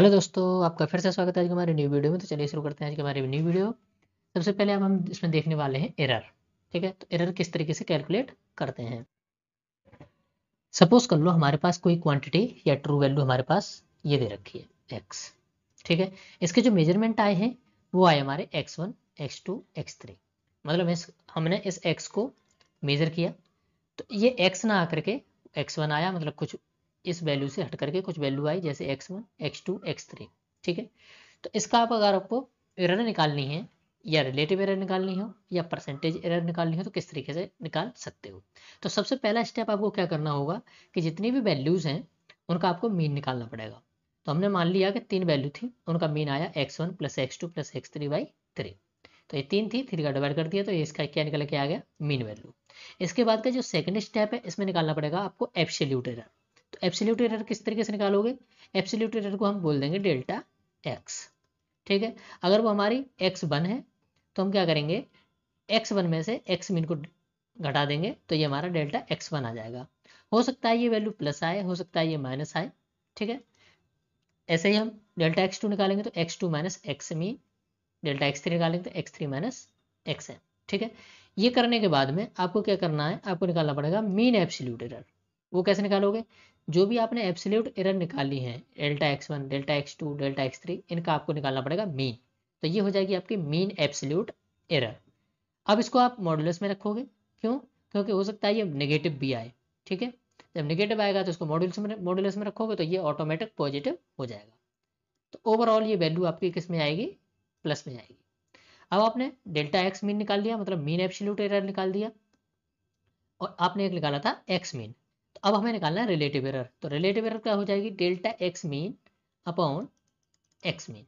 Hello दोस्तों, आपका फिर से स्वागत है आज की हमारी न्यू वीडियो में। तो चलिए शुरू करते हैं आज की हमारी न्यू वीडियो। सबसे पहले अब हम इसमें देखने वाले हैं एरर। ठीक है, तो एरर किस तरीके से कैलकुलेट करते हैं। सपोज कर लो हमारे पास कोई क्वांटिटी या ट्रू वैल्यू हमारे पास ये दे रखी है x। ठीक है, इसके जो मेजरमेंट आए हैं वो आए हमारे x1 x2 x3। मतलब हमने इस x को मेजर किया तो ये x ना आकर के x1 आया, मतलब कुछ इस वैल्यू से हट करके कुछ वैल्यू आई, जैसे x1 x2 x3। ठीक है, तो इसका आप अगर आपको एरर निकालनी है या रिलेटिव एरर निकालनी हो या परसेंटेज एरर निकालनी हो तो किस तरीके से निकाल सकते हो। तो सबसे पहला स्टेप आपको क्या करना होगा कि जितनी भी वैल्यूज़ हैं उनका आपको मीन निकालना पड़ेगा। तो हमने मान लिया कि 3 वैल्यू थी, उनका मीन आया x1 plus x2 plus x3/3। तो ये 3 थी, 3 का डिवाइड कर दिया तो ये इसका क्या निकल के आ गया, मीन वैल्यू। इसके बाद का जो सेकंड स्टेप है इसमें निकालना पड़ेगा आपको एब्सोल्यूट एरर। तो एब्सोल्यूट एरर किस तरीके से निकालोगे, एब्सोल्यूट एरर को हम बोल देंगे डेल्टा एक्स। ठीक है, अगर वो हमारी x1 है तो हम क्या करेंगे, x1 में से x मीन को घटा देंगे तो ये हमारा डेल्टा x1 आ जाएगा। हो सकता है ये वैल्यू प्लस आए, हो सकता है ये माइनस आए। ठीक है, ऐसे ही हम डेल्टा x2 निकालेंगे तो x2 minus x mean, delta x3 निकालेंगे तो x3 माइनस एक्स है। ठीक है, ये करने के बाद में आपको क्या करना है, आपको निकालना पड़ेगा मीन एब्सोल्यूट एरर। वो कैसे निकालोगे, जो भी आपने एब्सोल्यूट एरर निकाली है delta x1 delta x2 delta x3, इनका आपको निकालना पड़ेगा मीन। तो ये हो जाएगी आपकी मीन एब्सोल्यूट एरर। अब इसको आप मॉडुलस में रखोगे, क्यों, क्योंकि हो सकता है ये नेगेटिव भी आए। ठीक है, जब नेगेटिव आएगा तो इसको मॉडुलस में रखोगे तो ये ऑटोमेटिक पॉजिटिव हो जाएगा। तो ओवरऑल ये वैल्यू आपकी किस में आएगी, प्लस में आएगी। अब आपने डेल्टा एक्स मीन निकाल लिया, मतलब मीन एब्सोल्यूट एरर निकाल दिया, और आपने एक निकाला था एक्स मीन। तो अब हमें निकालना है रिलेटिव एरर। तो रिलेटिव एरर क्या हो जाएगी, delta x mean upon x mean.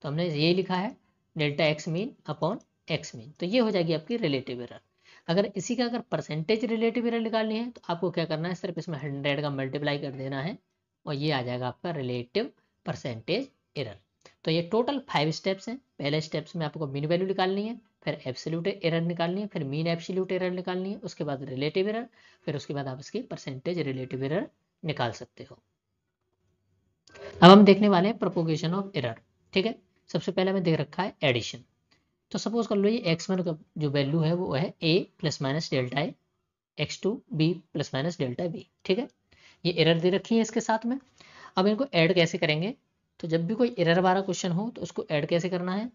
तो हमने ये लिखा है delta x mean upon x mean, तो ये हो जाएगी आपकी रिलेटिव एरर। अगर इसी का अगर परसेंटेज रिलेटिव एरर निकालनी है तो आपको क्या करना है, सिर्फ इसमें 100 का मल्टीप्लाई कर देना है और ये आ जाएगा आपका रिलेटिव परसेंटेज एरर। तो ये टोटल 5 स्टेप्स हैं। पहले स्टेप्स में आपको मीन वैल्यू निकालनी है, फिर एब्सोल्यूट एरर निकालनी है, फिर मीन एब्सोल्यूट एरर निकालनी है, उसके बाद रिलेटिव एरर, फिर उसके बाद आप इसकी परसेंटेज रिलेटिव एरर निकाल सकते हो। अब हम देखने वाले हैं प्रोपोगेशन ऑफ एरर। ठीक है, सबसे पहले हमें दे रखा है एडिशन। तो सपोज कर लो ये x1 का जो वैल्यू है वो है a plus minus delta A, x2 b plus minus delta b। ठीक है, ये एरर दे रखी है इसके साथ में। अब इनको ऐड कैसे करेंगे, तो जब भी कोई एरर वाला क्वेश्चन हो तो उसको ऐड कैसे करना है,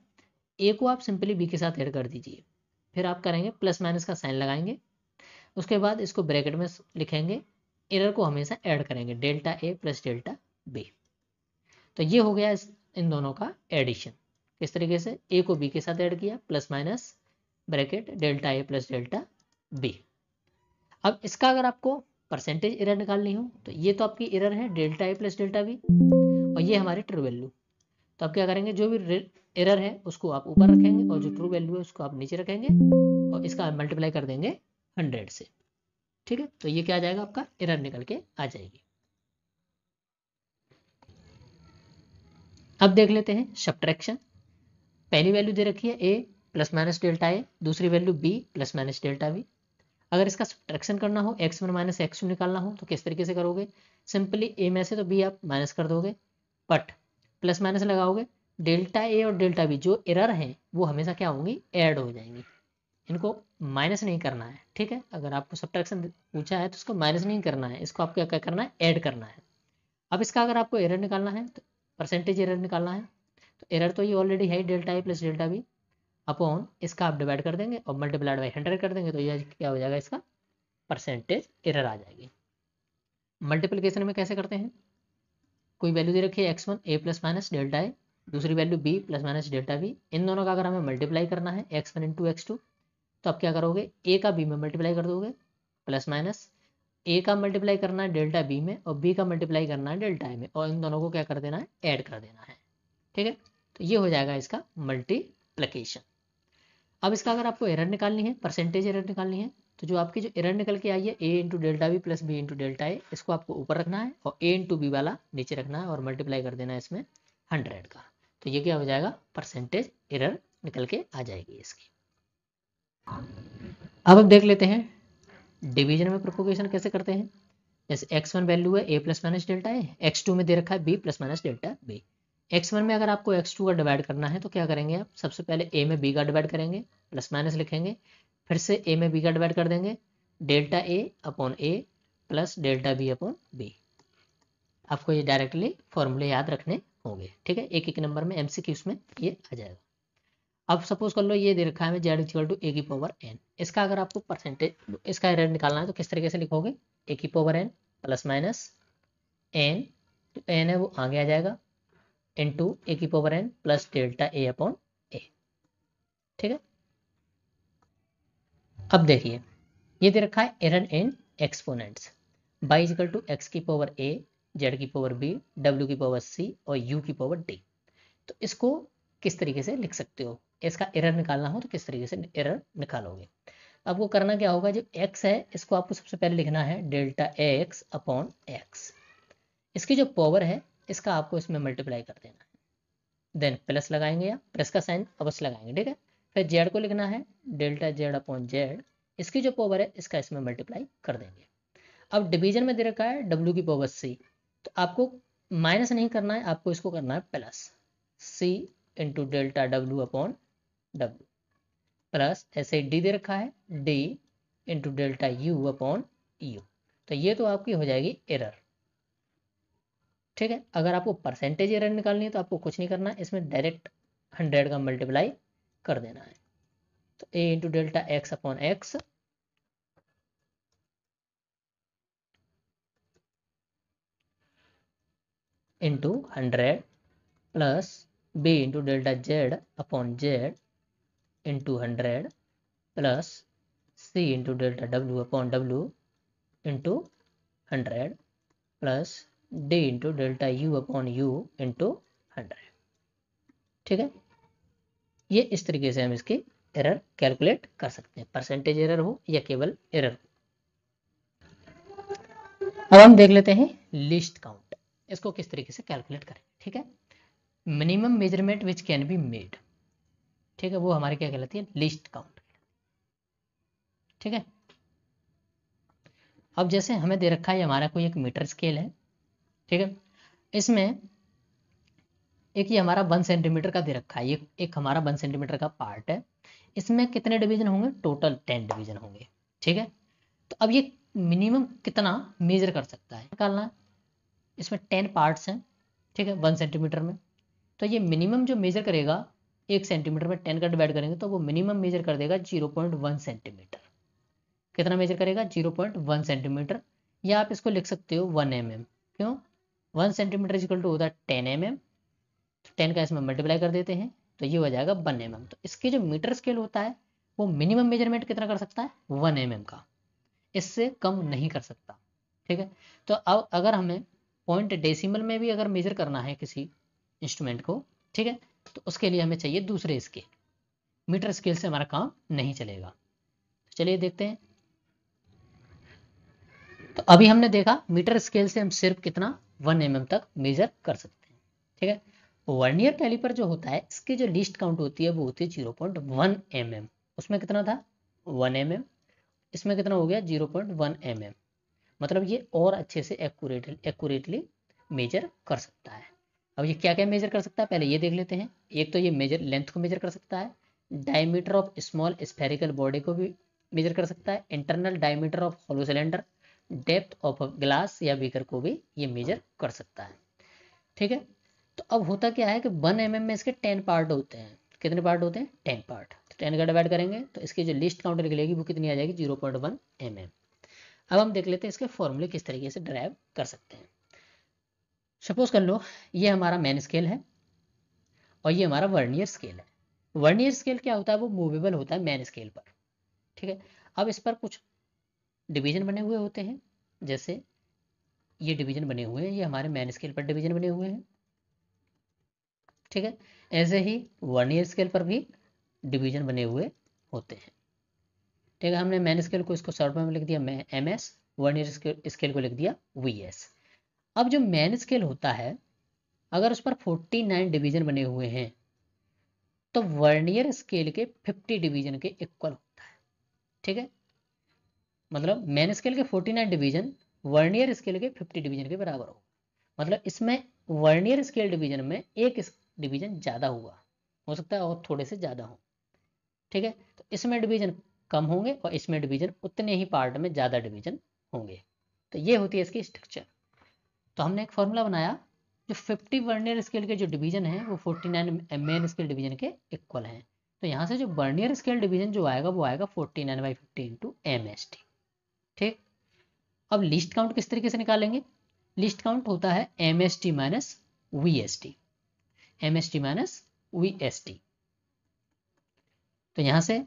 a को आप सिंपली b के साथ ऐड कर दीजिए, फिर आप करेंगे प्लस माइनस का साइन लगाएंगे, उसके बाद इसको ब्रैकेट में लिखेंगे, एरर को हमेशा ऐड करेंगे delta A plus delta b। तो ये हो गया इन दोनों का एडिशन। किस तरीके से, ए को बी के साथ ऐड किया, plus minus bracket delta A plus delta B. अब इसका अगर आपको परसेंटेज एरर निकालनी हो तो ये तो आपकी एरर है delta A plus delta B, और ये हमारी ट्रू वैल्यू। तो आप क्या करेंगे, जो भी एरर है उसको आप ऊपर रखेंगे और जो ट्रू वैल्यू है उसको आप नीचे रखेंगे और इसका मल्टीप्लाई कर देंगे 100 से। ठीक है, तो ये क्या आ जाएगा, आपका एरर निकल के आ जाएगी। अब देख लेते हैं सब्ट्रैक्शन। पहली वैल्यू दे रखी है a plus minus delta A, दूसरी value b plus minus delta B. अगर इसका सब्ट्रैक्शन करना हो, x1 माइनस x2 निकालना हो तो किस तरीके से करोगे, सिंपली a में से तो b आप माइनस कर दोगे, बट प्लस माइनस लगाओगे, डेल्टा ए और डेल्टा बी जो एरर हैं वो हमेशा क्या होंगी, ऐड हो जाएंगी। इनको माइनस नहीं करना है। ठीक है, अगर आपको सब्ट्रैक्शन पूछा है तो इसको माइनस नहीं करना है, इसको आपको क्या करना है, ऐड करना है। अब इसका अगर आपको एरर निकालना है तो परसेंटेज एरर निकालना है, तो एरर तो ये ऑलरेडी है delta A plus delta B, upon इसका आप डिवाइड कर देंगे और मल्टीप्लाइड बाई 100 कर देंगे तो ये क्या हो जाएगा, इसका परसेंटेज एरर आ जाएगी। मल्टीप्लिकेशन में कैसे करते हैं, कोई वैल्यू दे रखी है x1 a plus minus delta A, दूसरी value b plus minus delta B. इन दोनों का अगर हमें मल्टीप्लाई करना है x1 इंटू x2 तो आप क्या करोगे, a का b में मल्टीप्लाई कर दोगे, प्लस माइनस a का मल्टीप्लाई करना है डेल्टा b में और b का मल्टीप्लाई करना है डेल्टा a में, और इन दोनों को क्या कर देना है, ऐड कर देना है। ठीक है, तो ये हो जाएगा इसका मल्टीप्लिकेशन। अब इसका अगर आपको एरर निकालनी है, परसेंटेज एरर निकालनी है, तो जो आपकी जो एरर निकल के आई है a into delta B plus B into delta A, इसको आपको ऊपर रखना है और a इंटू बी वाला नीचे रखना है और मल्टीप्लाई कर देना है इसमें 100 का। तो ये क्या हो जाएगा, परसेंटेज एरर निकल के आ जाएगी इसकी। अब देख लेते हैं डिवीजन में प्रोपोगेशन कैसे करते हैं। जैसे x1 वैल्यू है a plus minus delta A, x2 में दे रखा है b plus minus delta b, x1 में अगर आपको x2 का डिवाइड करना है तो क्या करेंगे आप, सबसे पहले a में b का डिवाइड करेंगे, प्लस माइनस लिखेंगे, फिर से a में b का डिवाइड कर देंगे, delta a upon a plus delta b upon b। आपको ये डायरेक्टली फॉर्मूले याद रखने होंगे, ठीक है। एक एक नंबर में MCQs में ये आ जाएगा। अब सपोज कर लो ये दे रखा है z इक्वल टू a की पावर n। इसका अगर आपको परसेंटेज, इसका एरर निकालना है तो किस तरीके से लिखोगे, a की power n plus minus n, तो n है वो आगे आ जाएगा, इंटू ए की power n plus delta a upon a, ठीक है। अब देखिए ये दे रखा है error in exponents, y equal to x की पावर a, z की पावर b, w की पावर c और u की पावर d। तो इसको किस तरीके से लिख सकते हो, इसका एरर निकालना हो तो किस तरीके से एरर निकालोगे। आपको करना क्या होगा, जो x है इसको आपको सबसे पहले लिखना है डेल्टा x अपॉन x, इसकी जो पावर है इसका आपको इसमें मल्टीप्लाई कर देना है, देन प्लस लगाएंगे या प्लस का साइन अवश्य लगाएंगे, ठीक है। फिर जेड को लिखना है डेल्टा जेड अपॉन जेड, इसकी जो पावर है इसका इसमें मल्टीप्लाई कर देंगे। अब डिवीजन में दे रखा है डब्ल्यू की पावर सी, तो आपको माइनस नहीं करना है, आपको इसको करना है plus, C into delta W upon W, plus ऐसे डी दे रखा है D into delta U upon U. तो ये तो आपकी हो जाएगी एरर, ठीक है। अगर आपको परसेंटेज एरर निकालनी है तो आपको कुछ नहीं करना है, इसमें डायरेक्ट 100 का मल्टीप्लाई कर देना है। तो a into delta x upon x into 100 plus b into delta Z upon Z into 100 plus c into delta w upon w into 100 plus d into delta u upon u into 100, ठीक है। ये इस तरीके से हम इसकी error calculate कर सकते हैं, परसेंटेज एरर हो या केवल एरर हो। अब हम देख लेते हैं लिस्ट काउंट, इसको किस तरीके से कैलकुलेट करें, ठीक है। Minimum measurement which can be made, ठीक है, वो हमारी क्या कहलाती है, लिस्ट काउंट, ठीक है। अब जैसे हमें दे रखा है हमारा कोई एक मीटर स्केल है, ठीक है, इसमें एक ये हमारा 1 सेंटीमीटर का दे रखा है, ये एक हमारा 1 सेंटीमीटर का पार्ट है, इसमें कितने डिवीजन होंगे, टोटल 10 डिवीजन होंगे, ठीक है। तो अब ये मिनिमम कितना मेजर कर सकता है निकालना है, इसमें 10 पार्ट्स हैं, ठीक है, 1 सेंटीमीटर में। तो ये मिनिमम जो मेजर करेगा 1 सेंटीमीटर में 10 का डिवाइड करेंगे तो वो मिनिमम मेजर कर देगा 0.1 सेंटीमीटर। कितना मेजर करेगा, 0.1 सेंटीमीटर, या आप इसको लिख सकते हो 1 mm। क्यों, 1 सेंटीमीटर इक्वल टू होता है 10 mm, तो 10 का इसमें मल्टीप्लाई कर देते हैं तो ये हो जाएगा 1 mm। तो इसके जो मीटर स्केल होता है वो मिनिमम मेजरमेंट कितना कर सकता है, 1 mm का, इससे कम नहीं कर सकता, ठीक है। तो अब अगर हमें पॉइंट डेसिमल में भी अगर मेजर करना है किसी इंस्ट्रूमेंट को, ठीक है, तो उसके लिए हमें चाहिए दूसरे स्केल, मीटर स्केल से हमारा काम नहीं चलेगा। तो चलिए देखते हैं। तो अभी हमने देखा मीटर स्केल से हम सिर्फ कितना 1 mm तक मेजर कर सकते हैं, ठीक है। वर्नियर कैलिपर जो होता है इसकी जो लीस्ट काउंट होती है वो होती है 0.1 mm, उसमें कितना था 1 mm, इसमें कितना हो गया 0.1 mm, मतलब ये और अच्छे से एक्यूरेटली मेजर कर सकता है। अब ये क्या क्या मेजर कर सकता है पहले ये देख लेते हैं। एक तो ये मेजर लेंथ को मेजर कर सकता है, diameter of small spherical body को भी मेजर कर सकता है, internal diameter of hollow cylinder, depth of glass या बीकर को भी ये मेजर कर सकता है, ठीक है। तो अब होता क्या है कि 1 mm में इसके 10 पार्ट होते हैं, कितने पार्ट होते हैं 10 पार्ट, तो 10 का डिवाइड करेंगे तो इसकी जो लिस्ट काउंट निकलेगी वो कितनी आ जाएगी 0.1 mm। अब हम देख लेते हैं इसके फॉर्मूले किस तरीके से ड्राइव कर सकते हैं। सपोज कर लो ये हमारा मेन स्केल है और ये हमारा वर्नियर स्केल है। वर्नियर स्केल क्या होता है, वो मूवेबल होता है मेन स्केल पर, ठीक है। अब इस पर कुछ डिवीजन बने हुए होते हैं, जैसे ये डिवीजन बने हुए हैं, ये हमारे मेन स्केल पर डिवीजन बने हुए हैं, ठीक है। ऐसे ही वर्नियर स्केल पर भी डिवीजन बने हुए होते हैं, ठीक है। हमने मेन स्केल को इसको शॉर्ट में लिख दिया MS, वर्नियर स्केल को लिख दिया VS। अब जो मेन स्केल होता है अगर उस पर 49 डिवीजन बने हुए हैं तो वर्नियर स्केल के 50 डिवीजन के इक्वल होता है, ठीक है। मतलब मेन स्केल के 49 डिवीजन वर्नियर स्केल के 50 डिवीजन के बराबर हो, मतलब इसमें वर्नियर स्केल डिवीजन में एक डिवीजन ज़्यादा हुआ, हो सकता है और थोड़े से ज़्यादा हो, ठीक है। तो इसमें डिवीजन कम होंगे और इसमें डिवीजन उतने ही पार्ट में ज़्यादा डिवीजन होंगे। तो ये होती है इसकी स्ट्रक्चर। तो हमने एक फॉर्मूला बनाया, जो 50 वर्नियर स्केल के जो डिवीजन है वो 49 मेन स्केल डिवीजन के इक्वल हैं। तो यहाँ से जो वर्नियर स्केल डिवीजन जो आएगा वो आएगा 49/50 इंटू MST, ठीक। अब लीस्ट काउंट किस तरीके से निकालेंगे? लीस्ट काउंट होता है MST minus VST, MST minus VST। तो यहाँ से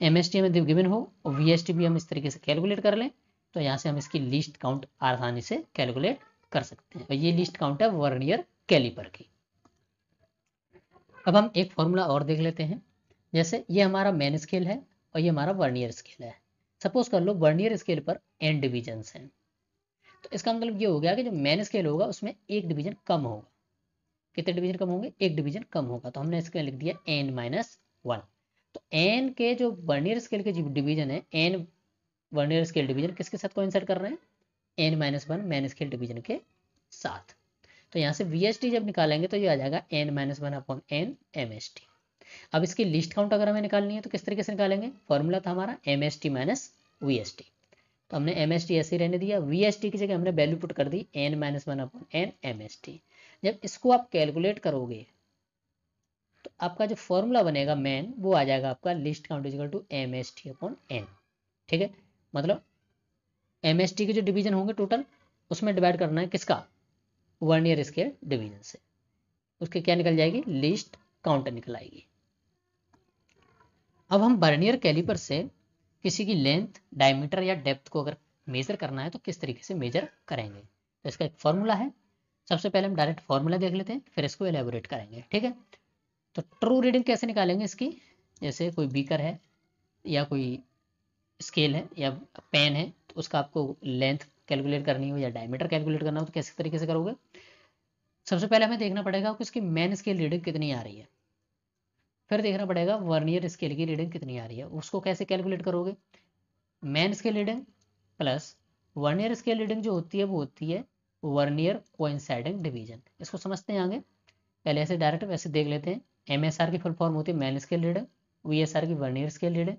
MST में गिवन हो और VST भी हम इस तरीके से कैलकुलेट कर लें, तो यहाँ से हम इसकी लीस्ट काउंट आसानी से कैलकुलेट कर सकते हैं। और ये लीस्ट काउंट है वर्नियर कैलिपर की। अब हम एक फॉर्मूला और देख लेते हैं। जैसे ये हमारा मेन स्केल है और ये हमारा वर्नियर स्केल है। सपोज कर लो वर्नियर स्केल पर n डिवीजन्स हैं, तो इसका मतलब ये हो गया कि जो मेन स्केल होगा उसमें एक डिवीजन कम होगा। कितने डिवीजन कम होंगे? एक डिवीजन कम होगा। तो हमने इसका लिख दिया n-1। तो n के जो वर्नियर स्केल के डिवीजन है, n वर्नियर स्केल डिवीजन किसके साथ कोइंसाइड कर रहे हैं? n-1 मेन स्केल डिवीजन के साथ। तो यहाँ से VST जब निकालेंगे तो ये आ जाएगा n-1/n MST। अब इसकी लिस्ट काउंट अगर हमें निकालनी है तो किस तरीके से निकालेंगे? फॉर्मूला था हमारा MST माइनस VST। तो हमने MST ऐसे ही रहने दिया, VST की जगह हमने वैल्यू पुट कर दी n-1/n MST। जब इसको आप कैलकुलेट करोगे तो आपका जो फॉर्मूला बनेगा मेन, वो आ जाएगा आपका list count equal to MST/n, ठीक है। मतलब MST के जो डिवीजन होंगे टोटल, उसमें डिवाइड करना है किसका? वर्नियर स्केल डिवीजन से। उसके क्या निकल जाएगी? लिस्ट काउंट निकल आएगी। अब हम वर्नियर कैलिपर से किसी की लेंथ, डायमीटर या डेप्थ को अगर मेजर करना है तो किस तरीके से मेजर करेंगे? तो इसका एक फॉर्मूला है। सबसे पहले हम डायरेक्ट फॉर्मूला देख लेते हैं, फिर इसको एलेबोरेट करेंगे, ठीक है। तो ट्रू रीडिंग कैसे निकालेंगे इसकी? जैसे कोई बीकर है या कोई स्केल है या पेन है, तो उसका आपको लेंथ कैलकुलेट करनी हो या डायमीटर कैलकुलेट करना हो तो कैसे तरीके से करोगे? सबसे पहले हमें देखना पड़ेगा कि उसकी मेन स्केल रीडिंग कितनी आ रही है, फिर देखना पड़ेगा वर्नियर स्केल की रीडिंग कितनी आ रही है। उसको कैसे कैलकुलेट करोगे? Main scale reading plus vernier scale reading जो होती है वो होती है वर्नियर कोइंसाइडिंग डिवीजन। इसको समझते हैं आगे। पहले ऐसे डायरेक्ट वैसे देख लेते हैं। MSR की फुल फॉर्म होती है मेन स्केल रीडिंग, VSR की वर्नियर स्केल रीडिंग,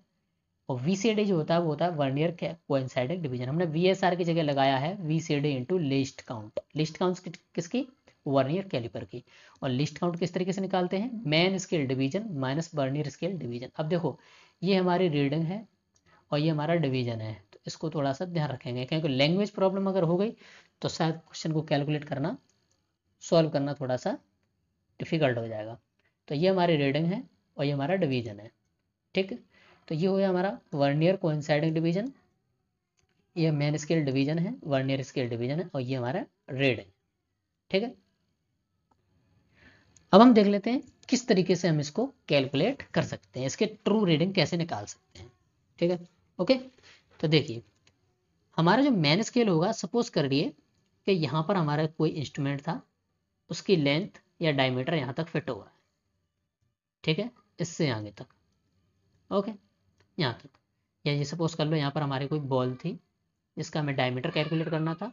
और VCD जो होता है वो होता है वर्नियर कोइंसाइडिंग डिवीजन। हमने VSR की जगह लगाया है VCD into list count. List count किसकी? वर्नियर कैलिपर की। और लिस्ट काउंट किस तरीके से निकालते हैं? Main scale division minus vernier scale division. अब देखो ये हमारी रीडिंग है और ये हमारा डिवीजन है, तो इसको थोड़ा सा ध्यान रखेंगे, क्योंकि लैंग्वेज प्रॉब्लम अगर हो गई तो शायद क्वेश्चन को कैलकुलेट करना, सॉल्व करना थोड़ा सा डिफिकल्ट हो जाएगा। तो ये हमारी रीडिंग है और ये हमारा डिवीजन है, ठीक। तो ये हो गया हमारा वर्नियर कोइंसाइडिंग डिवीजन, ये मेन स्केल डिवीजन है, वर्नियर स्केल डिवीजन है, और ये हमारा रीड है, ठीक है। अब हम देख लेते हैं किस तरीके से हम इसको कैलकुलेट कर सकते हैं, इसके ट्रू रीडिंग कैसे निकाल सकते हैं, ठीक है। ओके, तो देखिए हमारा जो मेन स्केल होगा, सपोज कर लिए कि यहाँ पर हमारा कोई इंस्ट्रूमेंट था, उसकी लेंथ या डायमीटर यहाँ तक फिट हुआ है, ठीक है, इससे आगे तक, ओके, यहाँ तक। या ये सपोज कर लो यहाँ पर हमारी कोई बॉल थी जिसका हमें डायमीटर कैलकुलेट करना था,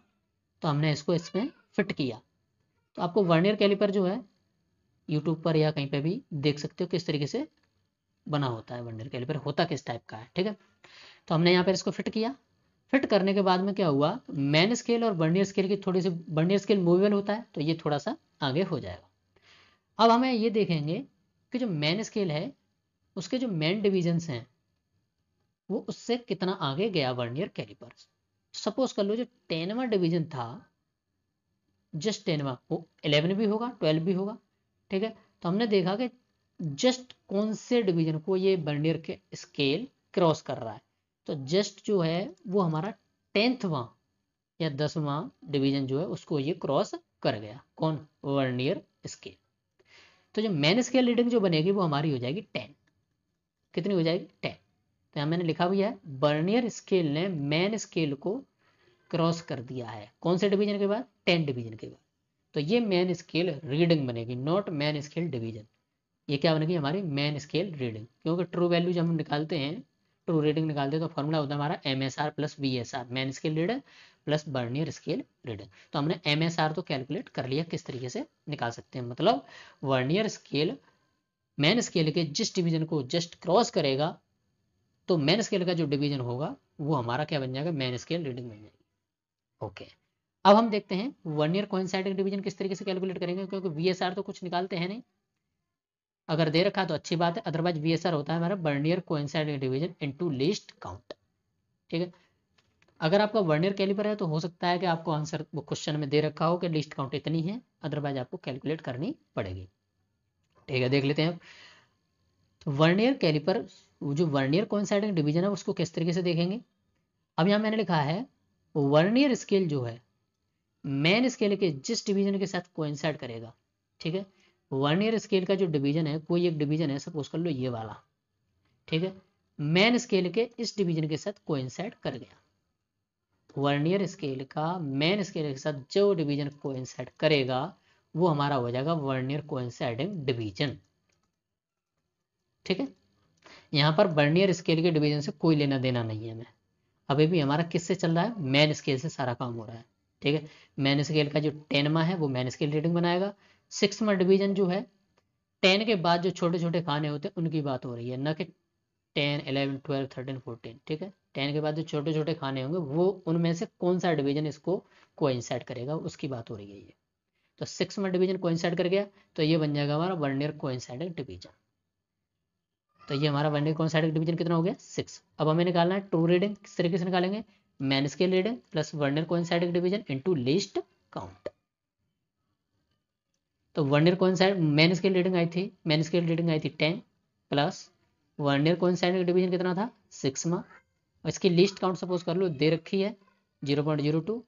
तो हमने इसको इसमें फिट किया। तो आपको वर्नियर कैलिपर जो है यूट्यूब पर या कहीं पे भी देख सकते हो किस तरीके से बना होता है वर्नियर कैलिपर, होता किस टाइप का है, ठीक है। तो हमने यहाँ पर इसको फिट किया। फिट करने के बाद में क्या हुआ, मेन स्केल और वर्नियर स्केल की थोड़ी सी, वर्नियर स्केल मूवेबल होता है तो ये थोड़ा सा आगे हो जाएगा। अब हमें ये देखेंगे कि जो मेन स्केल है उसके जो मेन डिवीजन्स हैं वो उससे कितना आगे गया वर्नियर कैलिपर। सपोज कर लो जो 10वां डिवीजन था, जस्ट 10वां, वो 11 भी होगा 12 भी होगा, ठीक है। तो हमने देखा कि जस्ट कौन से डिवीजन को ये वर्नियर के स्केल क्रॉस कर रहा है, तो जस्ट जो है वो हमारा 10वां या 10वां डिवीजन जो है उसको ये क्रॉस कर गया। कौन? Vernier scale. तो जो मेन स्केल रीडिंग जो बनेगी वो हमारी हो जाएगी 10। कितनी हो जाएगी? 10। तो यहाँ मैंने लिखा भी है वर्नियर स्केल ने मेन स्केल को क्रॉस कर दिया है। कौन से डिवीजन के बाद? 10 डिवीजन के बाद। तो ये मेन स्केल रीडिंग बनेगी, नॉट मेन स्केल डिवीजन। ये क्या बनेगी? हमारी मेन स्केल रीडिंग। क्योंकि ट्रू वैल्यू जब हम निकालते हैं, ट्रू रीडिंग निकालते हैं तो फॉर्मूला होता है हमारा MSR plus VSR, main scale reading plus vernier scale reading. तो हमने MSR तो कैलकुलेट कर लिया, किस तरीके से निकाल सकते हैं, मतलब वर्नियर स्केल मेन स्केल के जिस डिवीजन को जस्ट क्रॉस करेगा तो मेन स्केल का जो डिवीजन होगा वो हमारा क्या बन जाएगा, मेन स्केल रीडिंग बन जाएगी। ओके, अब हम देखते हैं वर्नियर कोइंसाइडिंग डिवीजन किस तरीके से कैलकुलेट करेंगे, क्योंकि VSR तो कुछ निकालते हैं नहीं, अगर दे रखा है तो अच्छी बात है, अदरवाइज VSR होता है हमारा vernier coinciding division into least count. ठीक है, अगर आपका वर्नियर कैलिपर है तो हो सकता है कि आपको आंसर वो क्वेश्चन में दे रखा हो कि लीस्ट काउंट इतनी है, अदरवाइज आपको कैलकुलेट करनी पड़ेगी। ठीक है, देख लेते हैं। तो वर्नियर कैलिपर, जो वर्नियर कोइंसाइडिंग डिवीजन है उसको किस तरीके से देखेंगे। अब यहाँ मैंने लिखा है वर्नियर स्केल जो है मेन स्केल के जिस डिवीजन के साथ कोइंसाइड करेगा। ठीक है, वर्नियर स्केल का जो डिवीजन है, कोई एक डिवीजन है, सपोज कर लो ये वाला, ठीक है, मेन स्केल के इस डिवीजन के साथ कोइंसाइड कर गया। वर्नियर स्केल का मेन स्केल के साथ जो डिवीजन कोइंसाइड करेगा वो हमारा हो जाएगा वर्नियर कोइंसाइडिंग डिवीजन। ठीक है, यहाँ पर वर्नियर स्केल के डिवीजन से कोई लेना देना नहीं है हमें, अभी भी हमारा किससे चल रहा है, मेन स्केल से सारा काम हो रहा है। ठीक है, मेन स्केल का जो 10वां है वो मेन स्केल रीडिंग बनाएगा। 6वां डिवीजन जो है 10 के बाद जो छोटे छोटे खाने होते हैं उनकी बात हो रही है, न कि 10, 11, 12, 13, 14। ठीक है, 10 के बाद जो छोटे छोटे खाने होंगे वो उनमें से कौन सा डिवीजन इसको कोइंसाइड करेगा उसकी बात हो रही है ये। तो 6वां डिवीजन कोइंसाइड कर गया तो ये बन जाएगा हमारा वर्नियर कोइंसाइडिंग डिवीजन। तो ये हमारा वर्नियर कोइंसाइडिंग डिवीजन कितना हो गया, 6। अब हमें निकालना है ट्रू रीडिंग, किस तरीके से निकालेंगे, main scale reading plus vernier coinciding division into least count. तो vernier coincide main scale reading आई थी, मेन स्केल रीडिंग आई थी 10 प्लस वर्नियर कोइंसाइडिंग डिवीजन कितना था, 6वां। इसकी लिस्ट काउंट सपोज कर लो दे रखी है 0.02,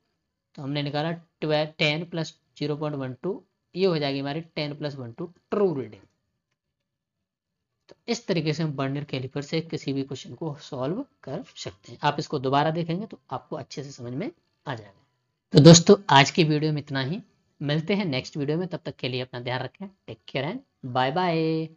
तो हमने निकाला 10 प्लस 0.12, ये हो जाएगी हमारी 10 प्लस 12 ट्रू रीडिंग। तो इस तरीके से हम वर्नियर कैलिपर से किसी भी क्वेश्चन को सॉल्व कर सकते हैं। आप इसको दोबारा देखेंगे तो आपको अच्छे से समझ में आ जाएगा। तो दोस्तों आज की वीडियो में इतना ही, मिलते हैं नेक्स्ट वीडियो में, तब तक के लिए अपना ध्यान रखें, take care and bye bye.